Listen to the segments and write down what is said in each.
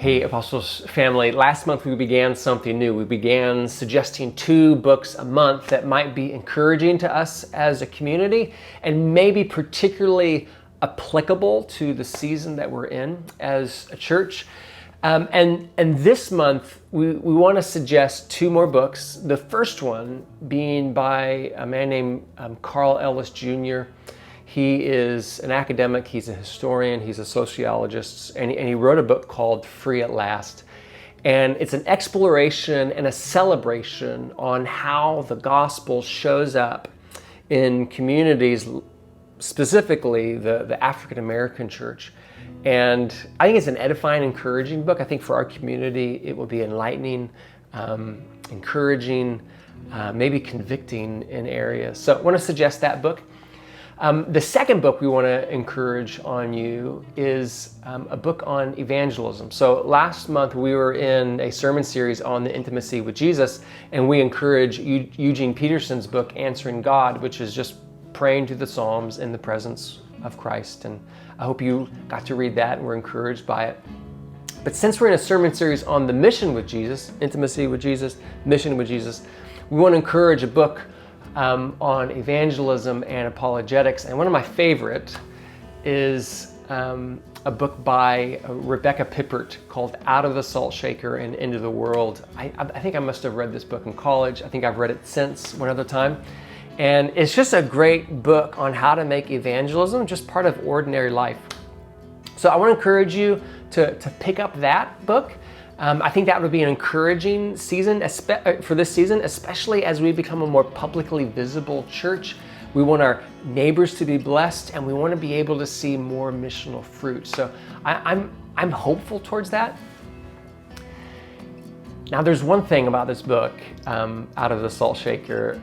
Hey, Apostles family, last month we began something new. We began suggesting 2 books a month that might be encouraging to us as a community and maybe particularly applicable to the season that we're in as a church. And this month we want to suggest 2 more books. The first one being by a man named Ellis Jr. He is an academic, he's a historian, he's a sociologist, and he wrote a book called Free at Last. And it's an exploration and a celebration on how the gospel shows up in communities, specifically the African American church. And I think it's an edifying, encouraging book. I think for our community, it will be enlightening, encouraging, maybe convicting in areas. So I want to suggest that book. The second book we want to encourage on you is a book on evangelism. So last month we were in a sermon series on the intimacy with Jesus, and we encourage Eugene Peterson's book, Answering God, which is just praying to the Psalms in the presence of Christ. And I hope you got to read that and were encouraged by it. But since we're in a sermon series on the mission with Jesus, intimacy with Jesus, mission with Jesus, we want to encourage a book on evangelism and apologetics. And one of my favorite is a book by Rebecca Pippert called Out of the Saltshaker and Into the World. I think I must have read this book in college. I think I've read it since one other time. And it's just a great book on how to make evangelism just part of ordinary life. So I want to encourage you to pick up that book. I think that would be an encouraging season for this season, especially as we become a more publicly visible church. We want our neighbors to be blessed, and we want to be able to see more missional fruit. So I'm hopeful towards that. Now, there's one thing about this book, Out of the Saltshaker,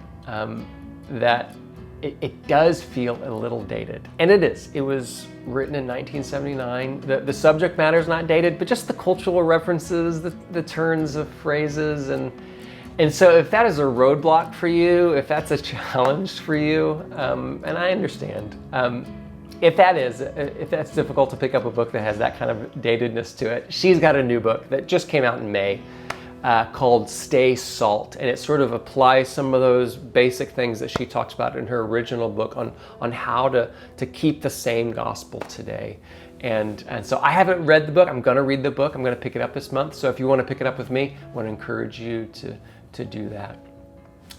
that it does feel a little dated, and it is. It was written in 1979. The subject matter is not dated, but just the cultural references, the turns of phrases, and so if that is a roadblock for you, if that's a challenge for you, and I understand, if that's difficult to pick up a book that has that kind of datedness to it, she's got a new book that just came out in May. Called Stay Salt, and it sort of applies some of those basic things that she talks about in her original book on how to keep the same gospel today. And so I haven't read the book. I'm going to read the book. I'm going to pick it up this month. So if you want to pick it up with me, I want to encourage you to do that.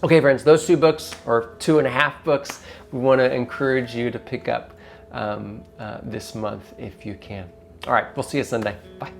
Okay, friends, those 2 books, or 2.5 books, we want to encourage you to pick up this month if you can. All right, we'll see you Sunday. Bye.